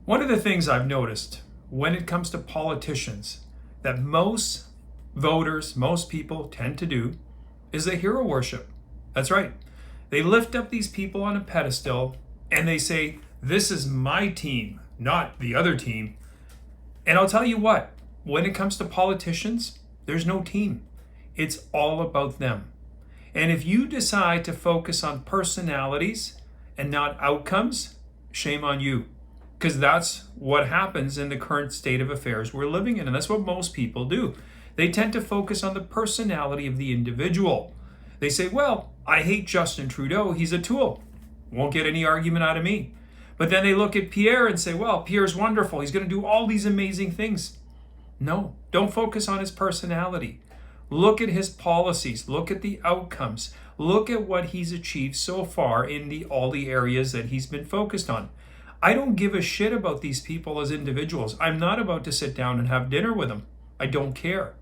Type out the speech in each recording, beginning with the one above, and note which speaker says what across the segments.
Speaker 1: One of the things I've noticed when it comes to politicians that most voters, most people tend to do is they hero worship. That's right. They lift up these people on a pedestal and they say, this is my team, not the other team. And I'll tell you what, when it comes to politicians, there's no team. It's all about them. And if you decide to focus on personalities and not outcomes, shame on you. Because that's what happens in the current state of affairs we're living in. And that's what most people do. They tend to focus on the personality of the individual. They say, well, I hate Justin Trudeau. He's a tool. Won't get any argument out of me. But then they look at Pierre and say, well, Pierre's wonderful. He's going to do all these amazing things. No, don't focus on his personality. Look at his policies. Look at the outcomes. Look at what he's achieved so far in all the areas that he's been focused on. I don't give a shit about these people as individuals. I'm not about to sit down and have dinner with them. I don't care.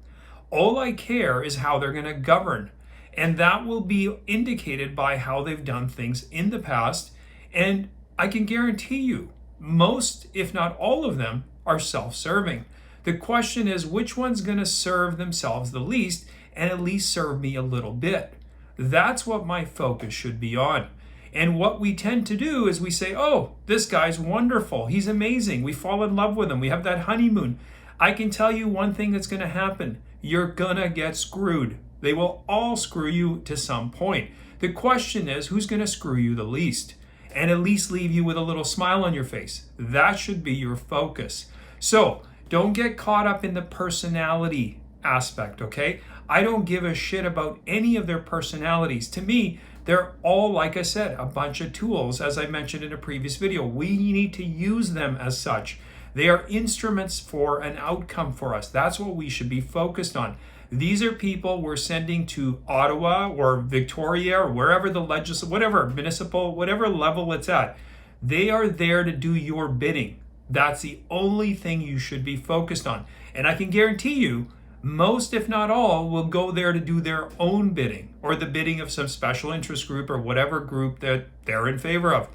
Speaker 1: All I care is how they're going to govern. And that will be indicated by how they've done things in the past. And I can guarantee you, most, if not all of them, are self-serving. The question is, which one's going to serve themselves the least and at least serve me a little bit? That's what my focus should be on. And what we tend to do is we say, oh, this guy's wonderful. He's amazing. We fall in love with him. We have that honeymoon. I can tell you one thing that's going to happen. You're going to get screwed. They will all screw you to some point. The question is, who's going to screw you the least? And at least leave you with a little smile on your face. That should be your focus. So don't get caught up in the personality aspect, okay? I don't give a shit about any of their personalities. To me, they're all, like I said, a bunch of tools, as I mentioned in a previous video. We need to use them as such. They are instruments for an outcome for us. That's what we should be focused on. These are people we're sending to Ottawa or Victoria or wherever the whatever, municipal, whatever level it's at. They are there to do your bidding. That's the only thing you should be focused on. And I can guarantee you, most, if not all, will go there to do their own bidding or the bidding of some special interest group or whatever group that they're in favor of.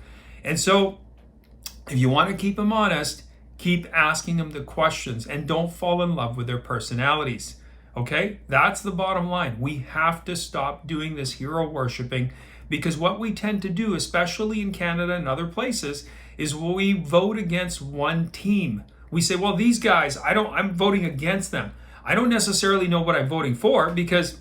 Speaker 1: And so if you want to keep them honest, keep asking them the questions and don't fall in love with their personalities. Okay, that's the bottom line. We have to stop doing this hero worshiping, because what we tend to do, especially in Canada and other places, is we vote against one team. We say, well, these guys, I'm voting against them. I don't necessarily know what I'm voting for because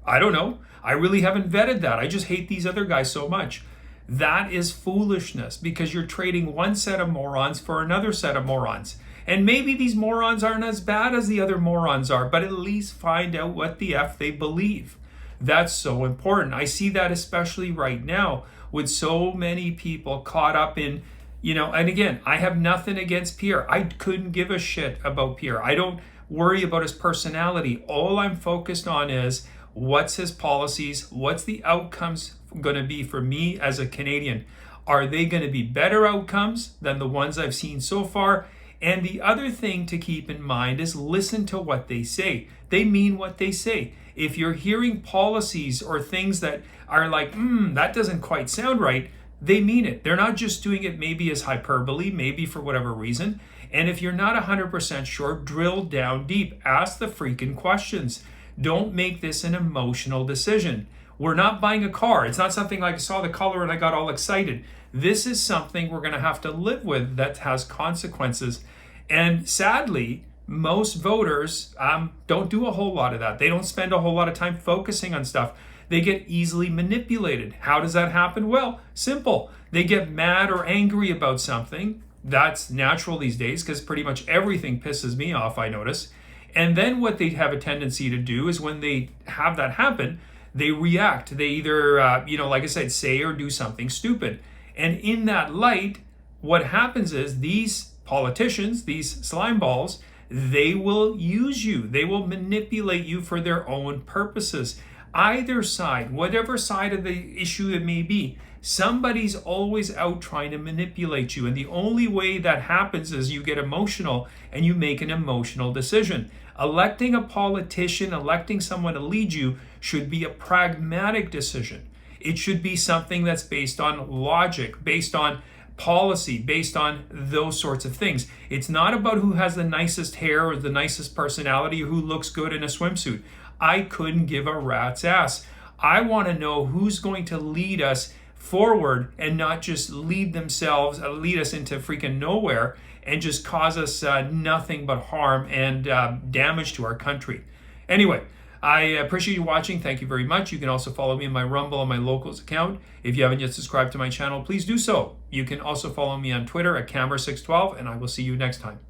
Speaker 1: I don't know. I really haven't vetted that. I just hate these other guys so much. That is foolishness, because you're trading one set of morons for another set of morons. And maybe these morons aren't as bad as the other morons are, but at least find out what the F they believe. That's so important. I see that especially right now with so many people caught up in, and again, I have nothing against Pierre. I couldn't give a shit about Pierre. I don't worry about his personality. All I'm focused on is what's his policies, what's the outcomes going to be for me as a Canadian. Are they going to be better outcomes than the ones I've seen so far? And the other thing to keep in mind is listen to what they say. They mean what they say. If you're hearing policies or things that are like, that doesn't quite sound right, they mean it. They're not just doing it maybe as hyperbole, maybe for whatever reason. And if you're not 100% sure, drill down deep. Ask the freaking questions. Don't make this an emotional decision. We're not buying a car. It's not something like I saw the color and I got all excited. This is something we're going to have to live with that has consequences. And sadly, most voters don't do a whole lot of that. They don't spend a whole lot of time focusing on stuff. They get easily manipulated. How does that happen? Well, simple. They get mad or angry about something. That's natural these days because pretty much everything pisses me off, I notice. And then what they have a tendency to do is when they have that happen, they react. They either, like I said, say or do something stupid. And in that light, what happens is these politicians, these slime balls, they will use you. They will manipulate you for their own purposes. Either side, whatever side of the issue it may be, somebody's always out trying to manipulate you. And the only way that happens is you get emotional and you make an emotional decision. Electing a politician, electing someone to lead you should be a pragmatic decision. It should be something that's based on logic, based on policy based on those sorts of things. It's not about who has the nicest hair or the nicest personality or who looks good in a swimsuit. I couldn't give a rat's ass. I want to know who's going to lead us forward and not just lead us into freaking nowhere and just cause us nothing but harm and damage to our country. Anyway, I appreciate you watching. Thank you very much. You can also follow me on my Rumble and my Locals account. If you haven't yet subscribed to my channel, please do so. You can also follow me on Twitter at Camera612, and I will see you next time.